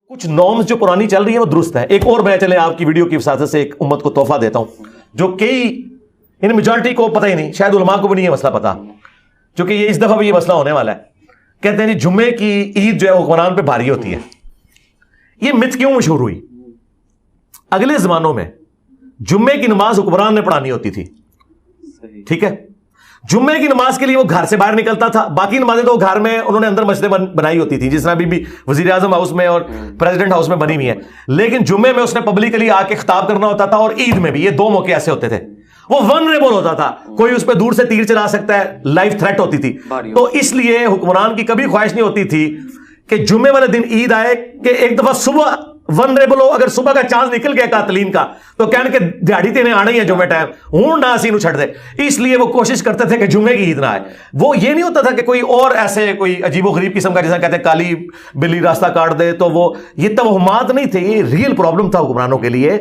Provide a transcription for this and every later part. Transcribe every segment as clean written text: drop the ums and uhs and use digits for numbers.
کچھ نارمز جو پرانی چل رہی ہیں وہ درست ہے. ایک اور میں چلے آپ کی ویڈیو کی وساطت سے ایک امت کو تحفہ دیتا ہوں جو کئی میجورٹی کو پتہ ہی نہیں, شاید علماء کو بھی نہیں ہے مسئلہ پتا, چونکہ یہ اس دفعہ بھی یہ مسئلہ ہونے والا ہے. کہتے ہیں جی جمعے کی عید جو ہے حکمران پہ بھاری ہوتی ہے. یہ مت کیوں مشہور ہوئی؟ اگلے زمانوں میں جمعے کی نماز حکمران نے پڑھانی ہوتی تھی, ٹھیک ہے. جمعے کی نماز کے لیے وہ گھر سے باہر نکلتا تھا, باقی نمازیں تو گھر میں انہوں نے اندر مسجدیں بنائی ہوتی تھی, جس طرح بھی وزیر اعظم ہاؤس میں اور پریزیڈنٹ ہاؤس میں بنی ہوئی ہیں. لیکن جمعے میں اس نے پبلکلی آ کے خطاب کرنا ہوتا تھا, اور عید میں بھی. یہ دو موقع ایسے ہوتے تھے. وہ ونریبل ہوتا تھا, کوئی اس پہ دور سے تیر چلا سکتا ہے, لائف تھریٹ ہوتی تھی. تو اس لیے حکمران کی کبھی خواہش نہیں ہوتی تھی کہ جمعے والے دن عید آئے کہ ایک دفعہ صبح ونریبل ہو. اگر صبح کا چانس نکل گیا قاتلین کا تو کہنے کہ دیہڑی تینے آنا ہی ہے جمعے ٹائم, ہوں نہ اسی نو چھڑ دے. اس لیے وہ کوشش کرتے تھے کہ جمعے کی عید نہ آئے. وہ یہ نہیں ہوتا تھا کہ کوئی اور ایسے کوئی عجیب و غریب قسم کا, جیسا کہتے ہیں کالی بلی راستہ کاٹ دے, تو وہ یہ توہمات نہیں تھے. یہ ریئل پرابلم تھا حکمرانوں کے لیے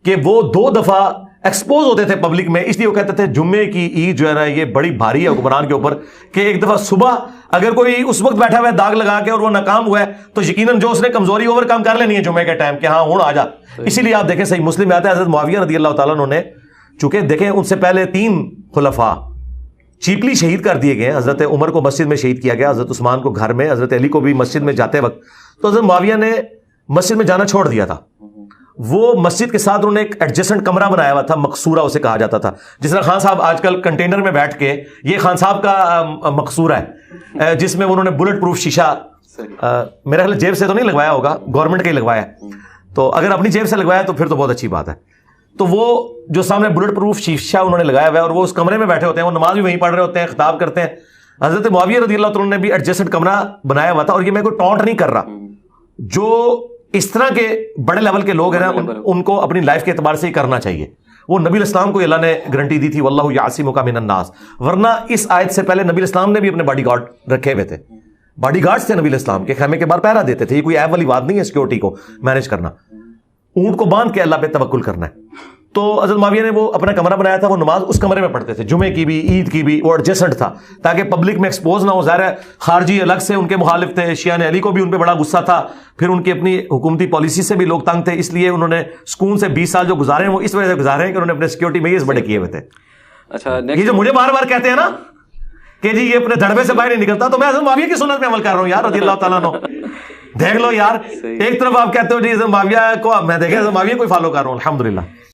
کہ وہ دو دفعہ ایکسپوز ہوتے تھے پبلک میں. اس لیے وہ کہتے تھے جمعے کی عید جو ہے نا یہ بڑی بھاری ہے حکمران کے اوپر, کہ ایک دفعہ صبح اگر کوئی اس وقت بیٹھا ہوا ہے داغ لگا کے اور وہ ناکام ہوا ہے تو یقیناً جو اس نے کمزوری اوور کم کر لینی ہے جمعے کے ٹائم کہ ہاں ہوں آ جا. اسی لیے آپ دیکھیں صحیح مسلم میں آتا ہے حضرت معاویہ رضی اللہ تعالیٰ عنہ نے, چونکہ دیکھیں ان سے پہلے 3 خلفاء چیپلی شہید کر دیے گئے. حضرت عمر کو مسجد میں شہید کیا گیا, حضرت عثمان کو گھر میں, حضرت علی کو بھی مسجد میں جاتے وقت. تو حضرت معاویہ نے مسجد میں جانا چھوڑ دیا تھا. وہ مسجد کے ساتھ انہوں نے ایک ایڈجسٹنٹ کمرہ بنایا ہوا تھا, مقصورہ اسے کہا جاتا تھا. جس طرح خان صاحب آج کل کنٹینر میں بیٹھ کے, یہ خان صاحب کا مقصورہ ہے جس میں انہوں نے بلٹ پروف شیشہ, میرا خیال جیب سے تو نہیں لگوایا ہوگا, گورنمنٹ کا ہی لگوایا ہے. تو اگر اپنی جیب سے لگوایا تو پھر تو بہت اچھی بات ہے. تو وہ جو سامنے بلٹ پروف شیشہ انہوں نے لگایا ہوا ہے اور وہ اس کمرے میں بیٹھے ہوتے ہیں, وہ نماز بھی وہیں پڑھ رہے ہوتے ہیں, خطاب کرتے ہیں. حضرت معاویہ رضی اللہ عنہ نے بھی ایڈجسٹنٹ کمرہ بنایا ہوا تھا. اور یہ میں کوئی ٹونٹ نہیں کر رہا, جو اس طرح کے بڑے لیول کے لوگ ہیں نا ان کو اپنی لائف کے اعتبار سے ہی کرنا چاہیے. وہ نبی الاسلام کو اللہ نے گارنٹی دی تھی واللہ یعصمک من الناس, ورنہ اس آیت سے پہلے نبی الاسلام نے بھی اپنے باڈی گارڈ رکھے ہوئے تھے. باڈی گارڈز تھے نبی الاسلام کے, خیمے کے باہر پہرا دیتے تھے. یہ کوئی ایب والی بات نہیں ہے سیکورٹی کو مینج کرنا, اونٹ کو باندھ کے اللہ پہ توکل کرنا ہے. تو حضرت معاویہ نے وہ اپنا کمرہ بنایا تھا, وہ نماز اس کمرے میں پڑھتے تھے, جمعے کی بھی عید کی بھی. وہ ایڈجسٹنٹ تھا تاکہ پبلک میں ایکسپوز نہ ہو. ظاہر ہے خارجی الگ سے ان کے مخالف تھے, شیعہ علی کو بھی ان پہ بڑا غصہ تھا, پھر ان کی اپنی حکومتی پالیسی سے بھی لوگ تنگ تھے. اس لیے انہوں نے سکون سے 20 سال جو گزارے ہیں وہ اس وجہ سے گزارے ہیں کہ انہوں نے اپنے سیکورٹی میجرز بڑے کیے ہوئے تھے. اچھا, یہ جو مجھے بار بار کہتے ہیں نا کہ جی یہ اپنے دھڑبے سے باہر نہیں نکلتا, تو میں حضرت معاویہ کی سنت پہ عمل کر رہا ہوں یار رضی اللہ تعالیٰ عنہ. دیکھ لو یار, ایک طرف آپ کہتے ہو جی حضرت معاویہ کو, میں دیکھیں حضرت معاویہ کو فالو کر رہا ہوں الحمدللہ.